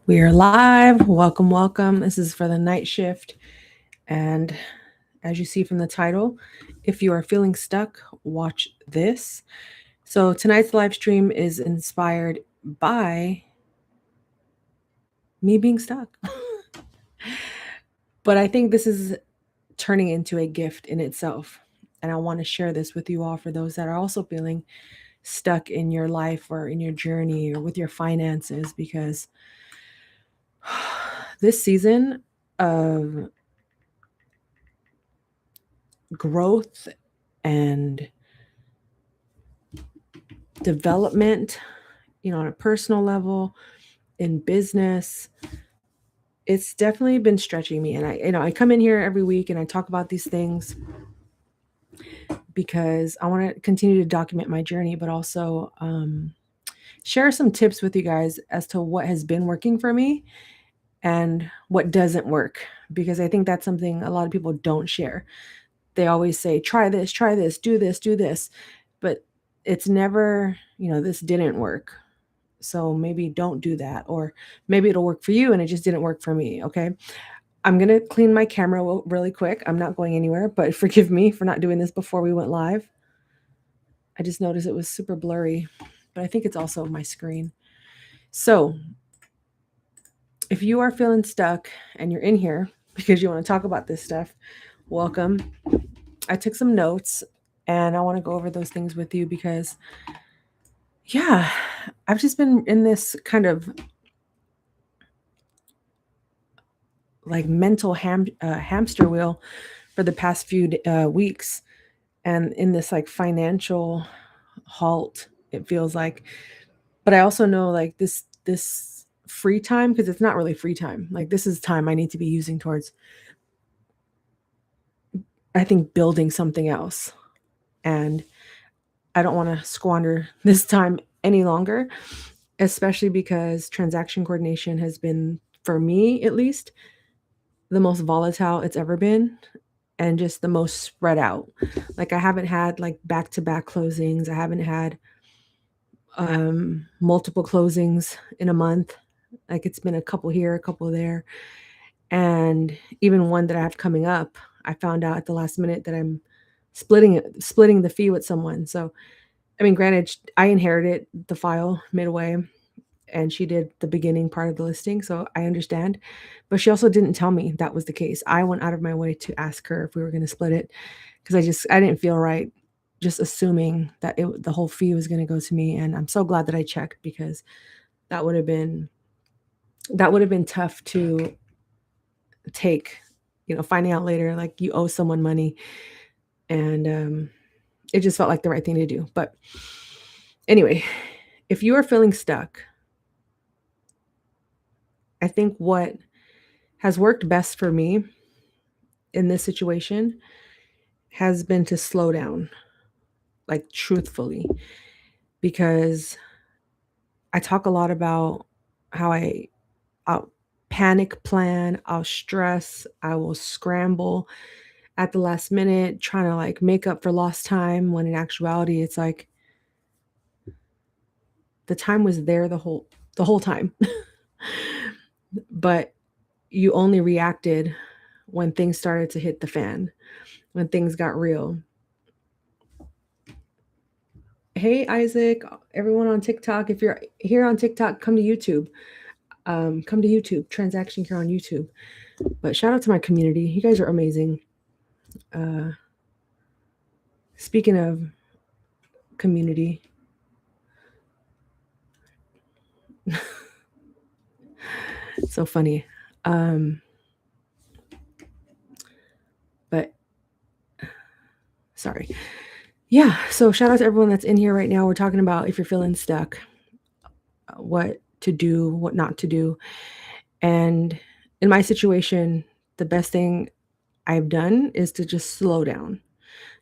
We are live. Welcome, welcome. This is for the night shift. And as you see from the title, if you are feeling stuck, watch this. So tonight's live stream is inspired by me being stuck. But I think this is turning into a gift in itself. And I want to share this with you all for those that are also feeling stuck in your life or in your journey or with your finances because this season of growth and development, on a personal level, in business, it's definitely been stretching me. And I come in here every week and I talk about these things because I want to continue to document my journey, but also share some tips with you guys as to what has been working for me and what doesn't work. Because I think that's something a lot of people don't share. They always say, try this, do this. But it's never, this didn't work. So maybe don't do that. Or maybe it'll work for you and it just didn't work for me. Okay. I'm going to clean my camera really quick. I'm not going anywhere, but forgive me for not doing this before we went live. I just noticed it was super blurry, but I think it's also my screen. So if you are feeling stuck and you're in here because you want to talk about this stuff, welcome. I took some notes and I want to go over those things with you because, yeah, I've just been in this kind of like mental hamster wheel for the past few weeks, and in this like financial halt, it feels like. But I also know like this free time, because it's not really free time. Like this is time I need to be using towards, I think, building something else, and I don't want to squander this time any longer, especially because transaction coordination has been, for me at least, the most volatile it's ever been and just the most spread out. Like I haven't had like back-to-back closings. I haven't had multiple closings in a month. Like it's been a couple here, a couple there. And even one that I have coming up, I found out at the last minute that I'm splitting the fee with someone. So I mean, granted, I inherited the file midway and she did the beginning part of the listing, so I understand. But she also didn't tell me that was the case. I went out of my way to ask her if we were going to split it because I didn't feel right just assuming that the whole fee was going to go to me. And I'm so glad that I checked because that would have been tough to take. Finding out later like you owe someone money, and it just felt like the right thing to do. But anyway, if you are feeling stuck, I think what has worked best for me in this situation has been to slow down, like truthfully, because I talk a lot about how I'll panic plan, I'll stress, I will scramble at the last minute trying to like make up for lost time, when in actuality it's like the time was there the whole time. But you only reacted when things started to hit the fan, when things got real. Hey Isaac, everyone on TikTok, if you're here on TikTok, come to YouTube. Come to YouTube, Transaction here on YouTube. But shout out to my community. You guys are amazing. Uh, Speaking of community, so funny. But sorry. Yeah, so shout out to everyone that's in here right now. We're talking about if you're feeling stuck, what to do, what not to do. And in my situation, the best thing I've done is to just slow down.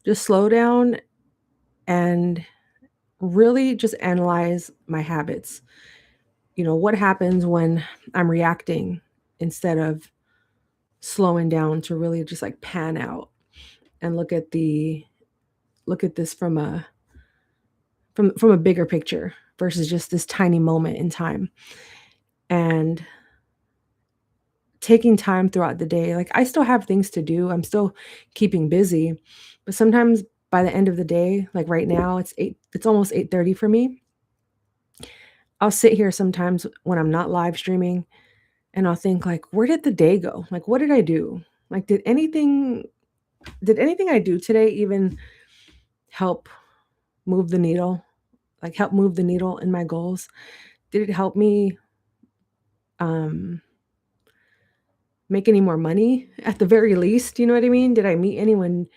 Just slow down and really just analyze my habits. What happens when I'm reacting instead of slowing down to really just like pan out and look at this from a bigger picture versus just this tiny moment in time. And taking time throughout the day. Like, I still have things to do. I'm still keeping busy, but sometimes by the end of the day, like right now, it's almost 8:30 for me. I'll sit here sometimes when I'm not live streaming and I'll think like, where did the day go? Like, what did I do? Like, did anything I do today even help move the needle? Like, help move the needle in my goals? Did it help me um make any more money at the very least? You know what I mean? Did I meet anyone,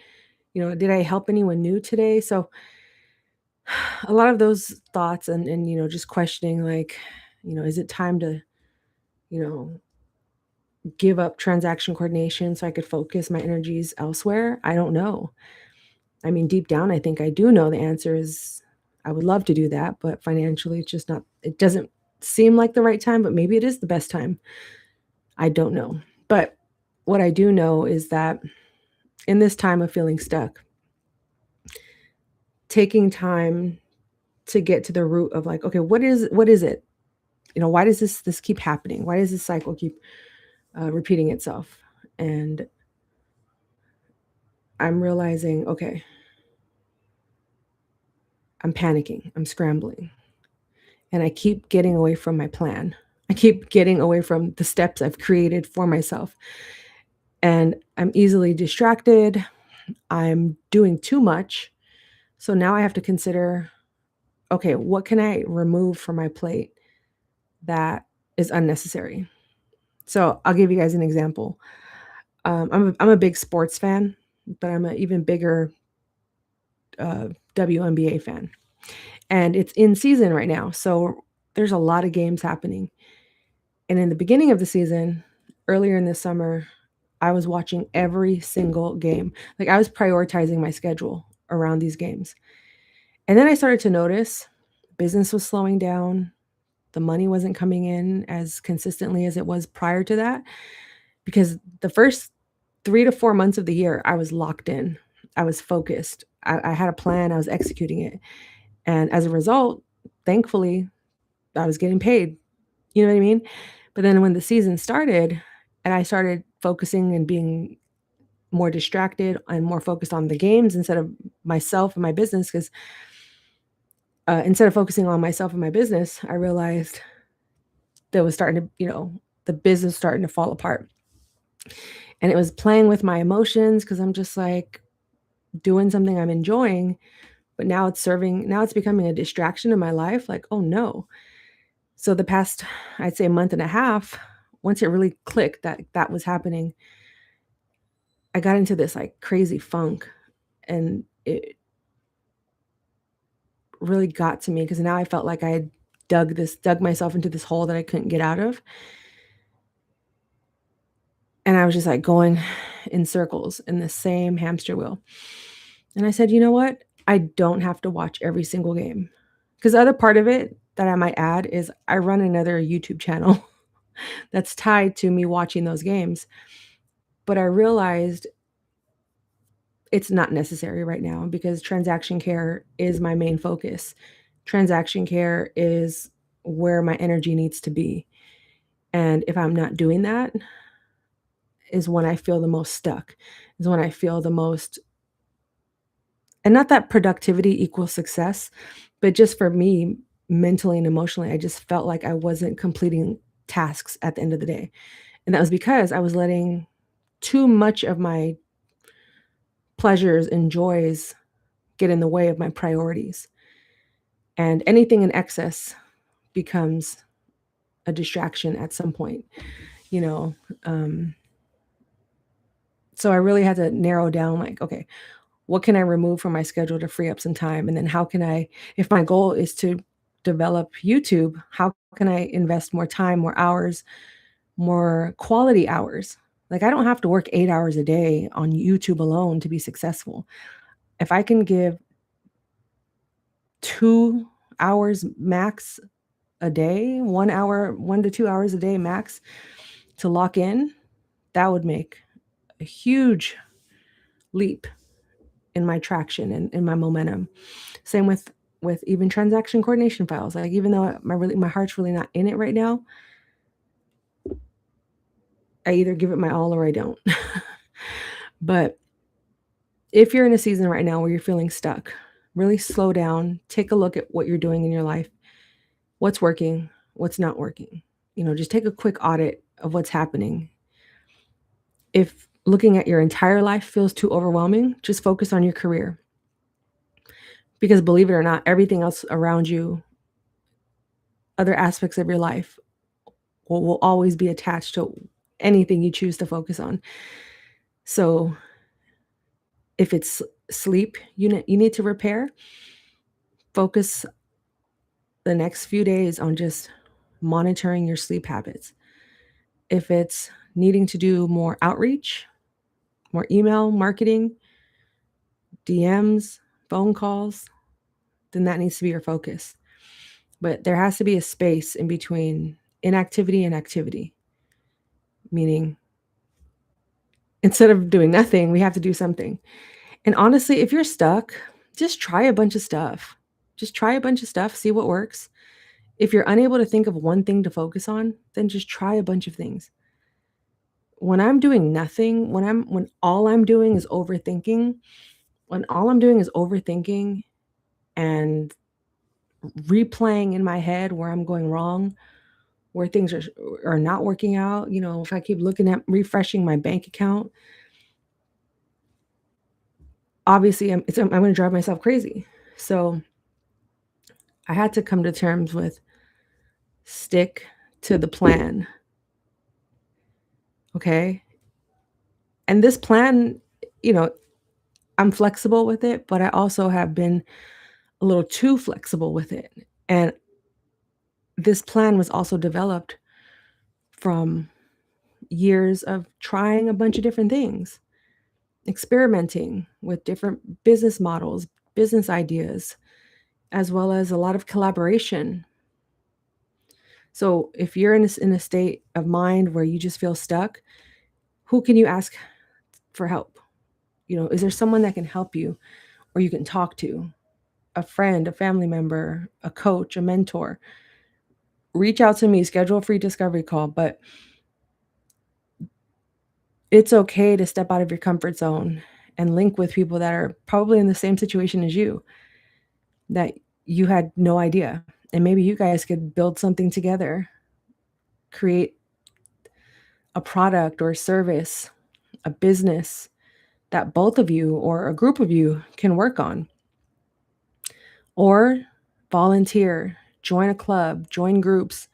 did I help anyone new today? So a lot of those thoughts and just questioning like, is it time to, you know, give up transaction coordination so I could focus my energies elsewhere? I don't know. I mean, deep down, I think I do know the answer is I would love to do that, but financially, it's just not, it doesn't seem like the right time, but maybe it is the best time. I don't know. But what I do know is that in this time of feeling stuck, taking time to get to the root of like, okay, what is it? Why does this keep happening? Why does this cycle keep repeating itself? And I'm realizing, okay, I'm panicking, I'm scrambling, and I keep getting away from my plan. I keep getting away from the steps I've created for myself. And I'm easily distracted. I'm doing too much. So now I have to consider, okay, what can I remove from my plate that is unnecessary? So I'll give you guys an example. I'm a big sports fan, but I'm an even bigger WNBA fan. And it's in season right now. So there's a lot of games happening. And in the beginning of the season, earlier in the summer, I was watching every single game. Like, I was prioritizing my schedule around these games. And then I started to notice business was slowing down. The money wasn't coming in as consistently as it was prior to that, because the first 3 to 4 months of the year, I was locked in. I was focused. I had a plan. I was executing it. And as a result, thankfully, I was getting paid. You know what I mean? But then when the season started and I started focusing and being more distracted and more focused on the games instead of myself and my business, because instead of focusing on myself and my business, I realized that was starting to, the business starting to fall apart. And it was playing with my emotions because I'm just like doing something I'm enjoying, but now it's becoming a distraction in my life. Like, oh no. So the past, I'd say, month and a half, once it really clicked that that was happening, I got into this like crazy funk, and it really got to me because now I felt like I had dug myself into this hole that I couldn't get out of. And I was just like going in circles in the same hamster wheel. And I said, you know what? I don't have to watch every single game. Because the other part of it that I might add is I run another YouTube channel that's tied to me watching those games. But I realized it's not necessary right now because transaction care is my main focus. Transaction care is where my energy needs to be. And if I'm not doing that, is when I feel the most stuck, is when I feel the most, and not that productivity equals success, but just for me, mentally and emotionally, I just felt like I wasn't completing tasks at the end of the day. And that was because I was letting too much of my pleasures and joys get in the way of my priorities. And anything in excess becomes a distraction at some point, you know. Um, so I really had to narrow down like, okay, what can I remove from my schedule to free up some time? And then how can I, if my goal is to develop YouTube, how can I invest more time, more hours, more quality hours? Like, I don't have to work 8 hours a day on YouTube alone to be successful. If I can give 2 hours max a day, 1 hour, 1 to 2 hours a day max to lock in, that would make a huge leap in my traction and in my momentum. Same with even transaction coordination files. Like, even though my heart's really not in it right now, I either give it my all or I don't. But if you're in a season right now where you're feeling stuck, really slow down, take a look at what you're doing in your life, what's working, what's not working. Just take a quick audit of what's happening. If looking at your entire life feels too overwhelming, just focus on your career. Because believe it or not, everything else around you, other aspects of your life, will always be attached to anything you choose to focus on. So if it's sleep you need to repair, focus the next few days on just monitoring your sleep habits. If it's needing to do more outreach, more email marketing, DMs, phone calls, then that needs to be your focus. But there has to be a space in between inactivity and activity, meaning instead of doing nothing, we have to do something. And honestly, if you're stuck, just try a bunch of stuff. Just try a bunch of stuff, see what works. If you're unable to think of one thing to focus on, then just try a bunch of things. When I'm doing nothing, when all I'm doing is overthinking, when all I'm doing is overthinking and replaying in my head where I'm going wrong, where things are not working out, if I keep looking at refreshing my bank account, obviously I'm going to drive myself crazy. So I had to come to terms with stick to the plan. Okay? And this plan, you know, I'm flexible with it, but I also have been a little too flexible with it. And this plan was also developed from years of trying a bunch of different things, experimenting with different business models, business ideas, as well as a lot of collaboration. So if you're in a state of mind where you just feel stuck, who can you ask for help? Is there someone that can help you or you can talk to? A friend, a family member, a coach, a mentor? Reach out to me, schedule a free discovery call, but it's okay to step out of your comfort zone and link with people that are probably in the same situation as you, that you had no idea. And maybe you guys could build something together, create a product or a service, a business that both of you or a group of you can work on. Or volunteer, join a club, join groups.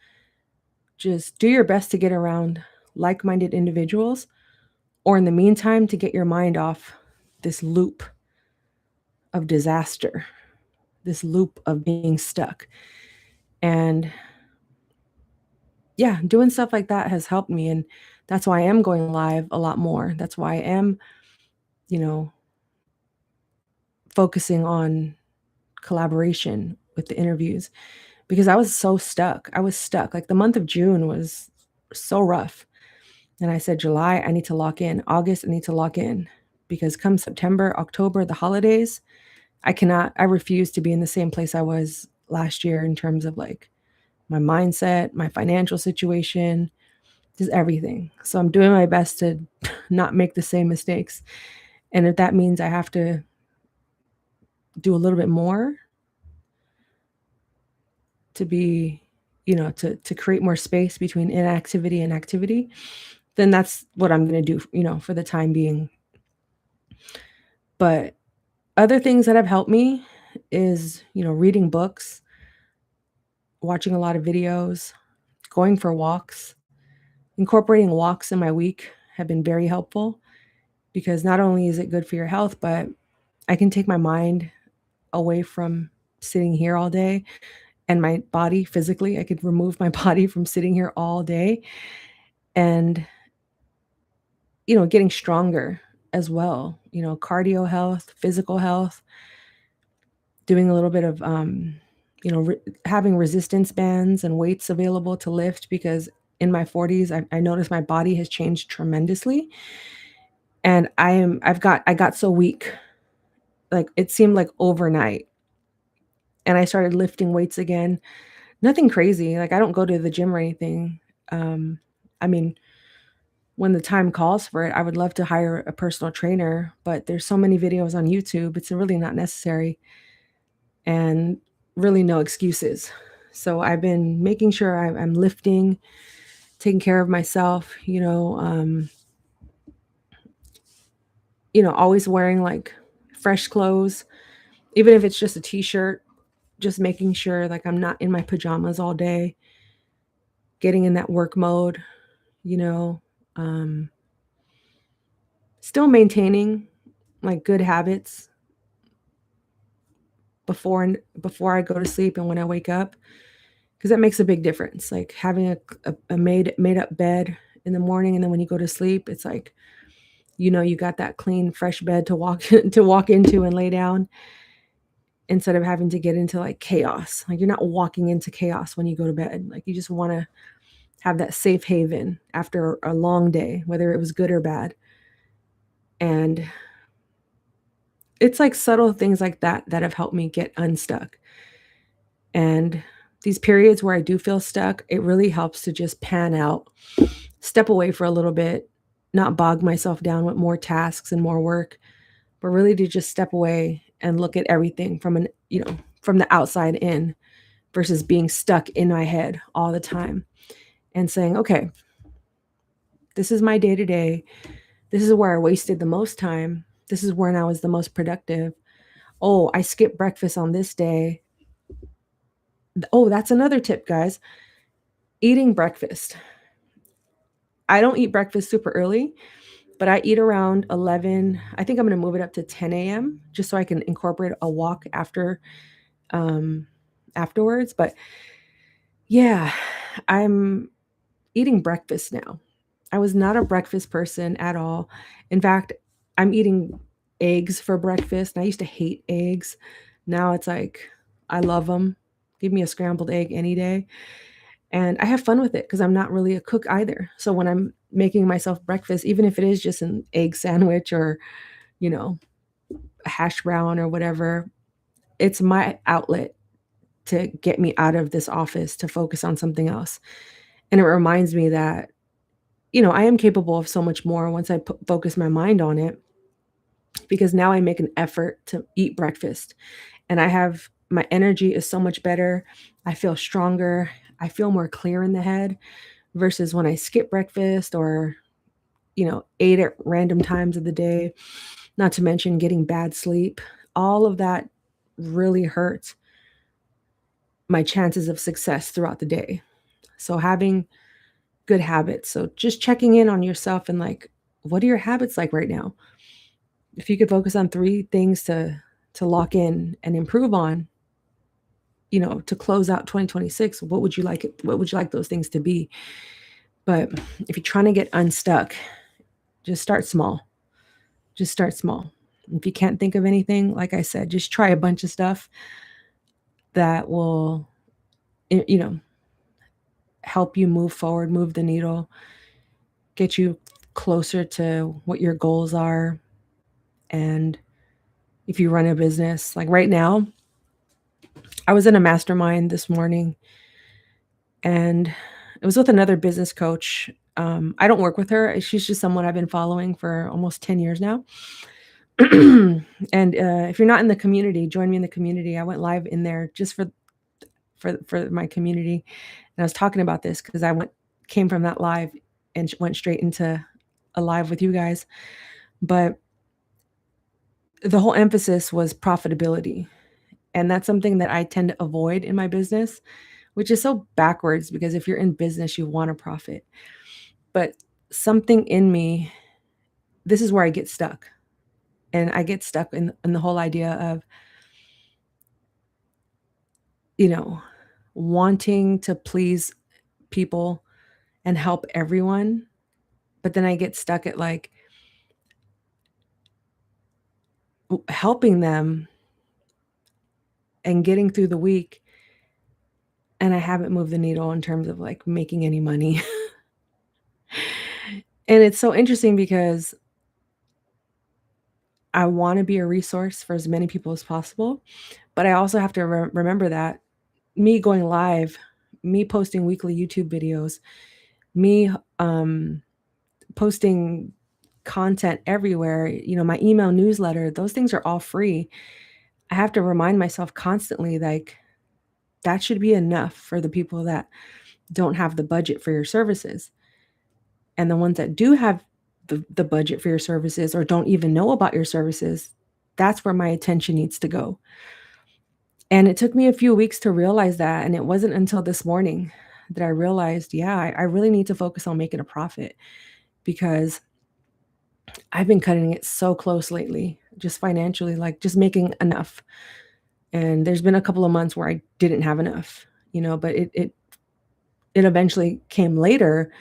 Just do your best to get around like minded individuals, or in the meantime, to get your mind off this loop of disaster, this loop of being stuck. And yeah, doing stuff like that has helped me. And that's why I am going live a lot more. That's why I am, you know, focusing on collaboration with the interviews, because I was so stuck. I was stuck. Like the month of June was so rough. And I said, July, I need to lock in. August, I need to lock in. Because come September, October, the holidays, I refuse to be in the same place I was last year in terms of like my mindset, my financial situation, just everything. So I'm doing my best to not make the same mistakes. And if that means I have to do a little bit more to be, to create more space between inactivity and activity, then that's what I'm going to do, for the time being. But other things that have helped me is, reading books, watching a lot of videos, going for walks, incorporating walks in my week have been very helpful, because not only is it good for your health, but I can take my mind away from sitting here all day, and my body physically, I could remove my body from sitting here all day, and, getting stronger as well, cardio health, physical health, doing a little bit of, having resistance bands and weights available to lift, because in my 40s, I noticed my body has changed tremendously, and I got so weak, like it seemed like overnight, and I started lifting weights again. Nothing crazy, like I don't go to the gym or anything. I mean, when the time calls for it, I would love to hire a personal trainer, but there's so many videos on YouTube, it's really not necessary and really no excuses. So I've been making sure I'm lifting, taking care of myself, always wearing like fresh clothes, even if it's just a t-shirt, just making sure like I'm not in my pajamas all day, getting in that work mode, you know, um, still maintaining like good habits before I go to sleep and when I wake up, because that makes a big difference. Like having a made up bed in the morning, and then when you go to sleep, it's like you got that clean, fresh bed to walk to walk into and lay down instead of having to get into like chaos. Like you're not walking into chaos when you go to bed. Like you just want to have that safe haven after a long day, whether it was good or bad. And it's like subtle things like that that have helped me get unstuck. And these periods where I do feel stuck, it really helps to just pan out, step away for a little bit, not bog myself down with more tasks and more work, but really to just step away and look at everything from the outside in versus being stuck in my head all the time and saying, okay, this is my day to day. This is where I wasted the most time. This is when I was the most productive. Oh, I skipped breakfast on this day. Oh, that's another tip, guys. Eating breakfast. I don't eat breakfast super early, but I eat around 11. I think I'm going to move it up to 10 a.m. just so I can incorporate a walk um, afterwards. But yeah, I'm eating breakfast now. I was not a breakfast person at all. In fact, I'm eating eggs for breakfast. And I used to hate eggs. Now it's like I love them. Give me a scrambled egg any day. And I have fun with it because I'm not really a cook either. So when I'm making myself breakfast, even if it is just an egg sandwich or, you know, a hash brown or whatever, it's my outlet to get me out of this office to focus on something else. And it reminds me that, I am capable of so much more once I focus my mind on it, because now I make an effort to eat breakfast and my energy is so much better. I feel stronger. I feel more clear in the head versus when I skip breakfast or, ate at random times of the day, not to mention getting bad sleep. All of that really hurts my chances of success throughout the day. So having good habits. So just checking in on yourself and like, what are your habits like right now? If you could focus on 3 things to lock in and improve on, to close out 2026, what would you like those things to be? But if you're trying to get unstuck, just start small. Just start small. If you can't think of anything, like I said, just try a bunch of stuff that will, help you move forward, move the needle, get you closer to what your goals are. And if you run a business, like right now, I was in a mastermind this morning and it was with another business coach. I don't work with her. She's just someone I've been following for almost 10 years now. And if you're not in the community, join me in the community. I went live in there just for my community. And I was talking about this because came from that live and went straight into a live with you guys. But the whole emphasis was profitability. And that's something that I tend to avoid in my business, which is so backwards because if you're in business, you want to profit. But something in me, this is where I get stuck. And I get stuck in the whole idea of, wanting to please people and help everyone. But then I get stuck at like helping them and getting through the week. And I haven't moved the needle in terms of like making any money. And it's so interesting because I want to be a resource for as many people as possible. But I also have to remember that me going live, me posting weekly YouTube videos, me posting content everywhere, my email newsletter, those things are all free. I have to remind myself constantly, like, that should be enough for the people that don't have the budget for your services. And the ones that do have the budget for your services or don't even know about your services, that's where my attention needs to go. And it took me a few weeks to realize that. And it wasn't until this morning that I realized, yeah, I really need to focus on making a profit, because I've been cutting it so close lately, just financially, like just making enough. And there's been a couple of months where I didn't have enough, but it eventually came later,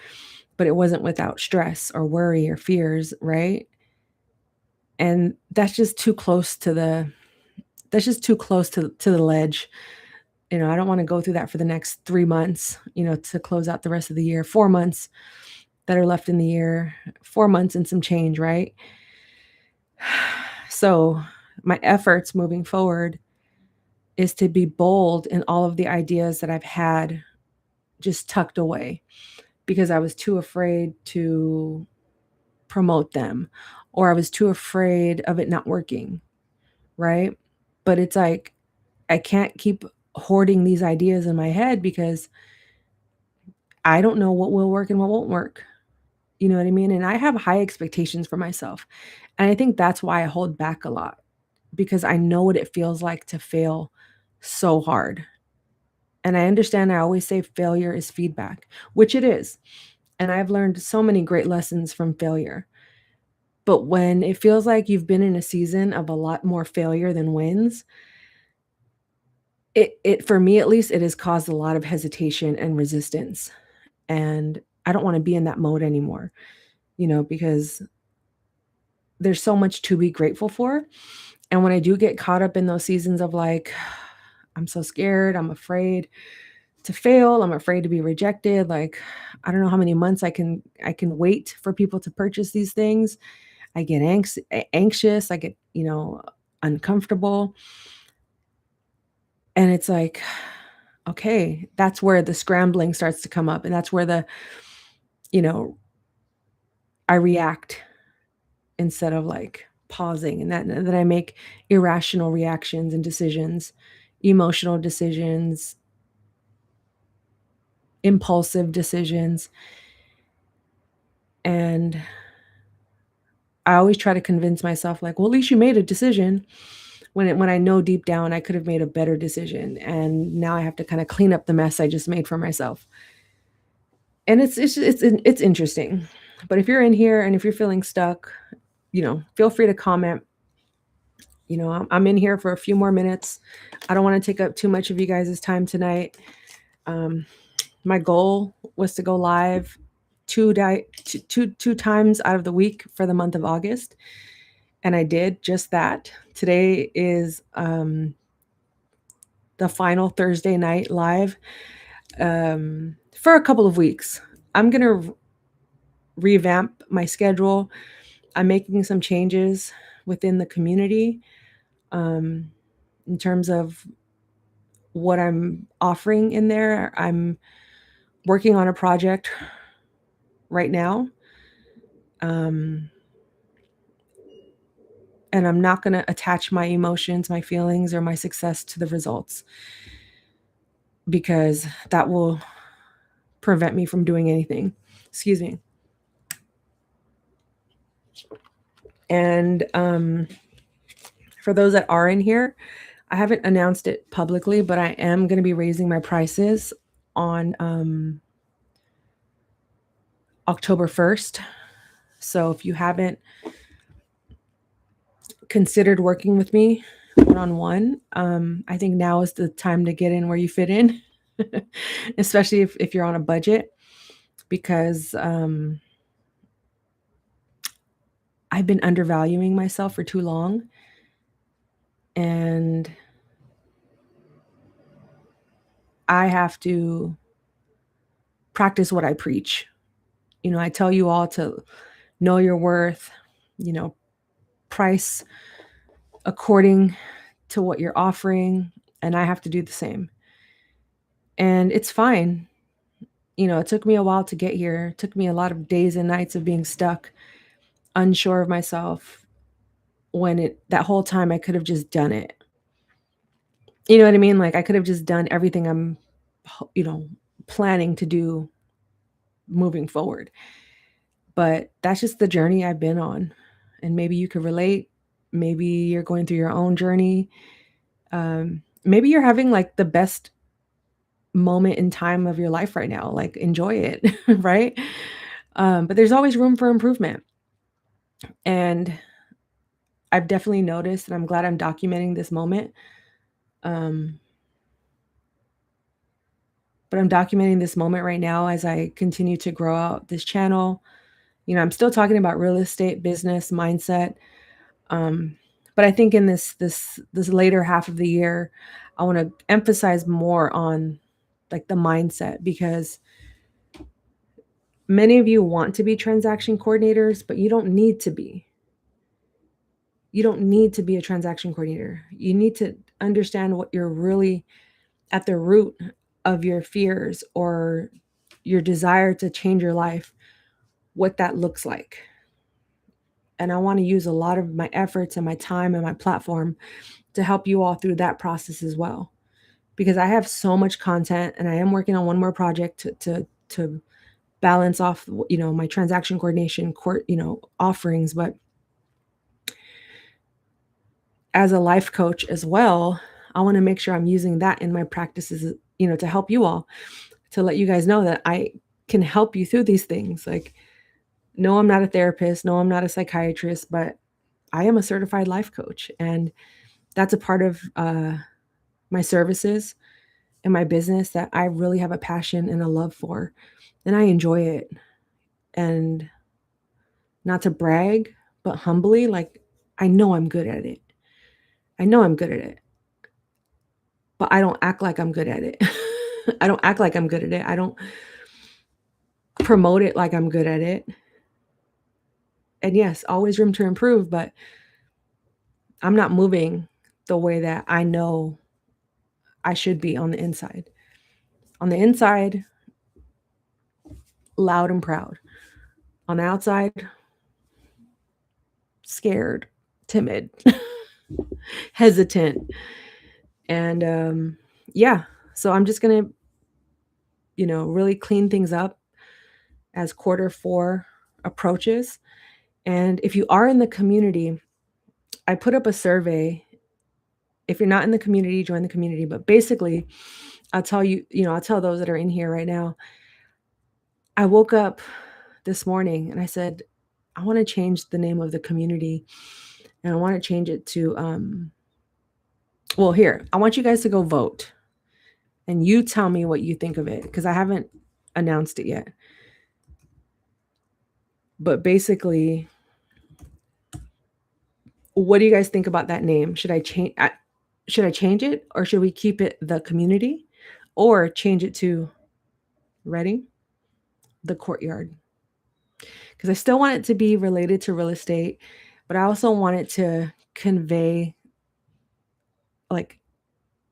but it wasn't without stress or worry or fears, right? And that's just too close to the ledge. I don't want to go through that for the next 3 months, to close out the rest of the year, 4 months that are left in the year, 4 months and some change, right? So my efforts moving forward is to be bold in all of the ideas that I've had just tucked away, because I was too afraid to promote them, or I was too afraid of it not working, right? But it's like, I can't keep hoarding these ideas in my head, because I don't know what will work and what won't work. You know what I mean? And I have high expectations for myself. And I think that's why I hold back a lot, because I know what it feels like to fail so hard. And I understand, I always say failure is feedback, which it is. And I've learned so many great lessons from failure. But when it feels like you've been in a season of a lot more failure than wins, it for me at least, it has caused a lot of hesitation and resistance. And I don't want to be in that mode anymore, because there's so much to be grateful for. And when I do get caught up in those seasons of like, I'm so scared, I'm afraid to fail, I'm afraid to be rejected, like, I don't know how many months I can wait for people to purchase these things. I get anxious, I get, uncomfortable. And it's like, okay, that's where the scrambling starts to come up. And that's where you know, I react instead of like pausing, and that I make irrational reactions and decisions, emotional decisions, impulsive decisions. And I always try to convince myself, like, well, at least you made a decision, when I know deep down I could have made a better decision, and now I have to kind of clean up the mess I just made for myself. And it's interesting. But if you're in here and if you're feeling stuck, feel free to comment. I'm in here for a few more minutes. I don't want to take up too much of you guys' time tonight. My goal was to go live two times out of the week for the month of August, and I did just that. Today is the final Thursday night live for a couple of weeks. I'm gonna revamp my schedule. I'm making some changes within the community in terms of what I'm offering in there. I'm working on a project right now. And I'm not going to attach my emotions, my feelings, or my success to the results, because that will prevent me from doing anything. Excuse me. And for those that are in here, I haven't announced it publicly, but I am going to be raising my prices on October 1st. So if you haven't considered working with me one-on-one, I think now is the time to get in where you fit in, especially if you're on a budget, because I've been undervaluing myself for too long. And I have to practice what I preach. I tell you all to know your worth, price according to what you're offering, and I have to do the same. And it's fine. It took me a while to get here. It took me a lot of days and nights of being stuck, unsure of myself, when that whole time I could have just done it. You know what I mean? Like, I could have just done everything I'm, you know, planning to do moving forward. But that's just the journey I've been on. And maybe you could relate. Maybe you're going through your own journey. Maybe you're having like the best moment in time of your life right now. Like, enjoy it, right? But there's always room for improvement. And I've definitely noticed, and I'm glad I'm documenting this moment. Um, but I'm documenting this moment right now as I continue to grow out this channel. I'm still talking about real estate, business, mindset. Um, but I think in this later half of the year, I want to emphasize more on like the mindset, because many of you want to be transaction coordinators, but you don't need to be. You don't need to be a transaction coordinator. You need to understand what you're really at the root of your fears or your desire to change your life, what that looks like. And I want to use a lot of my efforts and my time and my platform to help you all through that process as well. Because I have so much content, and I am working on one more project to balance off, my transaction coordination offerings. But as a life coach as well, I want to make sure I'm using that in my practices, to help you all, to let you guys know that I can help you through these things. Like, no, I'm not a therapist. No, I'm not a psychiatrist, but I am a certified life coach. And that's a part of my services and my business that I really have a passion and a love for. And I enjoy it. And not to brag, but humbly, like, I know I'm good at it. I know I'm good at it. But I don't act like I'm good at it. I don't act like I'm good at it. I don't promote it like I'm good at it. And yes, always room to improve, but I'm not moving the way that I know I should be on the inside. On the inside, loud and proud. On the outside, scared, timid, hesitant. And yeah, so I'm just going to, really clean things up as quarter 4 approaches. And if you are in the community, I put up a survey. If you're not in the community, join the community. But basically, I'll tell you, I'll tell those that are in here right now. I woke up this morning and I said, I want to change the name of the community, and I want to change it to, here, I want you guys to go vote, and you tell me what you think of it, because I haven't announced it yet. But basically, what do you guys think about that name? Should I change it, or should we keep it the community, or change it to, ready? The courtyard? Because I still want it to be related to real estate, but I also want it to convey like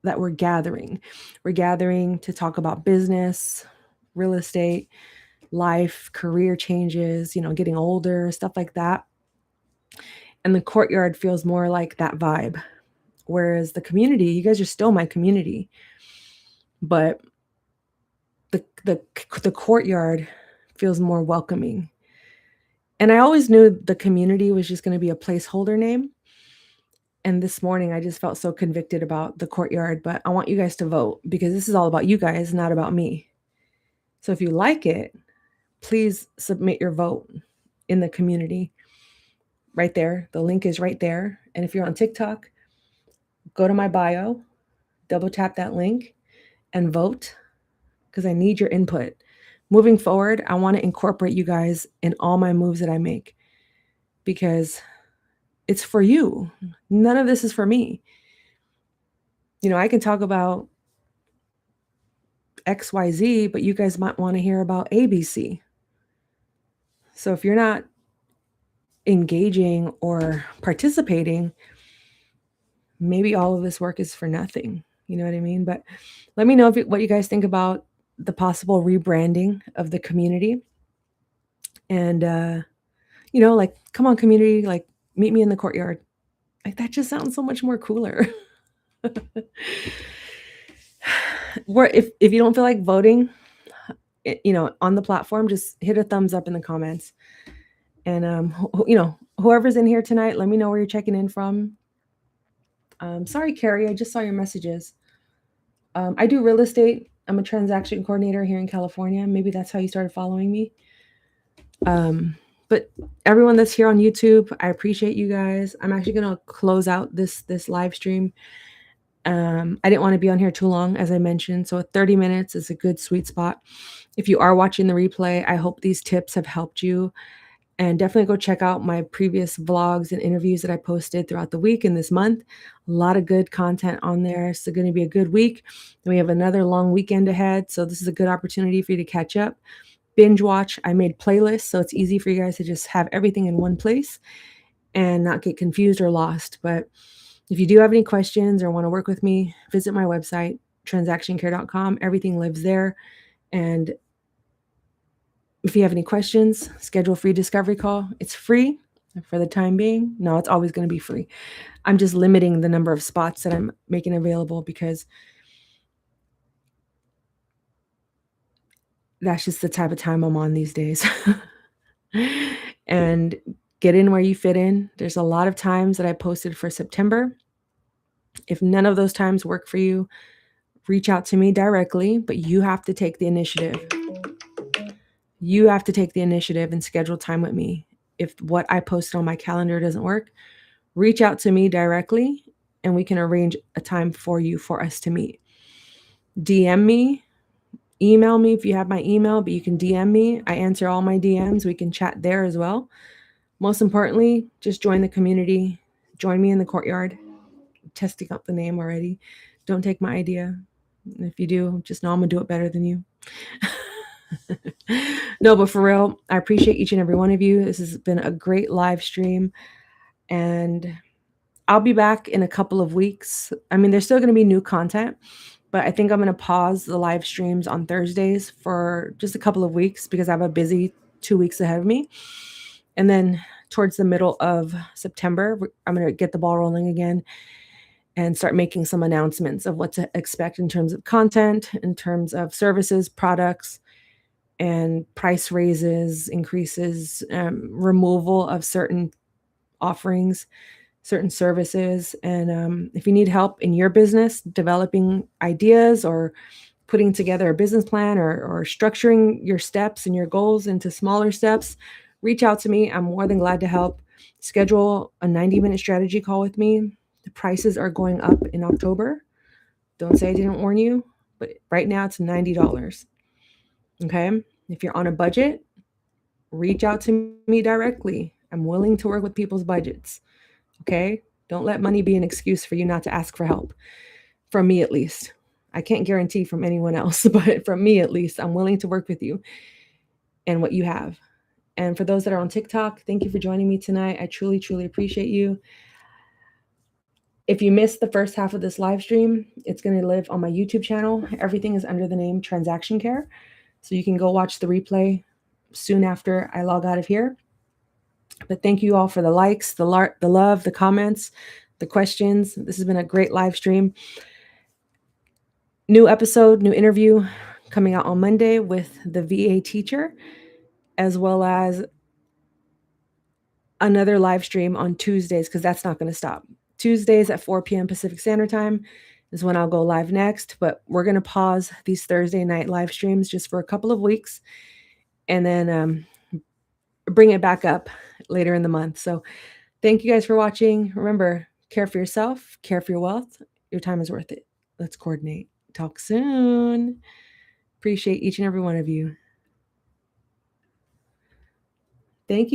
that we're gathering. We're gathering to talk about business, real estate, life, career changes, getting older, stuff like that. And the courtyard feels more like that vibe. Whereas the community, you guys are still my community, but the courtyard feels more welcoming. And I always knew the community was just going to be a placeholder name. And this morning, I just felt so convicted about the courtyard. But I want you guys to vote, because this is all about you guys, not about me. So if you like it, please submit your vote in the community right there. The link is right there. And if you're on TikTok, go to my bio, double tap that link, and vote, because I need your input. Moving forward, I want to incorporate you guys in all my moves that I make, because it's for you. None of this is for me. I can talk about XYZ, but you guys might want to hear about ABC. So if you're not engaging or participating, maybe all of this work is for nothing. You know what I mean? But let me know what you guys think about the possible rebranding of the community. And, like, come on, community, like, meet me in the courtyard. Like, that just sounds so much more cooler. Where if you don't feel like voting, on the platform, just hit a thumbs up in the comments. And, whoever's in here tonight, let me know where you're checking in from. Sorry, Carrie, I just saw your messages. I do real estate. I'm a transaction coordinator here in California. Maybe that's how you started following me. But everyone that's here on YouTube, I appreciate you guys. I'm actually gonna close out this live stream. I didn't want to be on here too long, as I mentioned, so 30 minutes is a good sweet spot. If you are watching the replay, I hope these tips have helped you. And definitely go check out my previous vlogs and interviews that I posted throughout the week and this month. A lot of good content on there. It's going to be a good week. And we have another long weekend ahead. So this is a good opportunity for you to catch up, binge watch. I made playlists, so it's easy for you guys to just have everything in one place and not get confused or lost. But if you do have any questions or want to work with me, visit my website, transactioncare.com. Everything lives there. And if you have any questions, schedule a free discovery call. It's free for the time being. No, it's always going to be free. I'm just limiting the number of spots that I'm making available because that's just the type of time I'm on these days. And get in where you fit in. There's a lot of times that I posted for September. If none of those times work for you, reach out to me directly, but you have to take the initiative. You have to take the initiative and schedule time with me. If what I posted on my calendar doesn't work, reach out to me directly and we can arrange a time for us to meet. DM me, email me if you have my email, but you can DM me. I answer all my DMs. We can chat there as well. Most importantly, just join the community. Join me in the courtyard. I'm testing up the name already. Don't take my idea. If you do, just know I'm going to do it better than you. No, but for real, I appreciate each and every one of you. This has been a great live stream. And I'll be back in a couple of weeks. I mean, there's still going to be new content, but I think I'm going to pause the live streams on Thursdays for just a couple of weeks because I have a busy 2 weeks ahead of me. And then towards the middle of September, I'm going to get the ball rolling again and start making some announcements of what to expect in terms of content, in terms of services, products, and price raises, increases, removal of certain offerings, certain services. And if you need help in your business developing ideas or putting together a business plan or structuring your steps and your goals into smaller steps, reach out to me. I'm more than glad to help. Schedule a 90-minute strategy call with me. The prices are going up in October. Don't say I didn't warn you, but right now it's $90. Okay? If you're on a budget, reach out to me directly. I'm willing to work with people's budgets. Okay? Don't let money be an excuse for you not to ask for help. From me, at least. I can't guarantee from anyone else, but from me, at least, I'm willing to work with you and what you have. And for those that are on TikTok, thank you for joining me tonight. I truly, truly appreciate you. If you missed the first half of this live stream, it's going to live on my YouTube channel. Everything is under the name Transaction Care. So you can go watch the replay soon after I log out of here. But thank you all for the likes, the love, the comments, the questions. This has been a great live stream. New episode, new interview coming out on Monday with the VA teacher, as well as another live stream on Tuesdays, because that's not going to stop. Tuesdays at 4 p.m. Pacific Standard Time is when I'll go live next, but we're going to pause these Thursday night live streams just for a couple of weeks and then bring it back up later in the month. So thank you guys for watching. Remember, care for yourself, care for your wealth. Your time is worth it. Let's coordinate. Talk soon. Appreciate each and every one of you.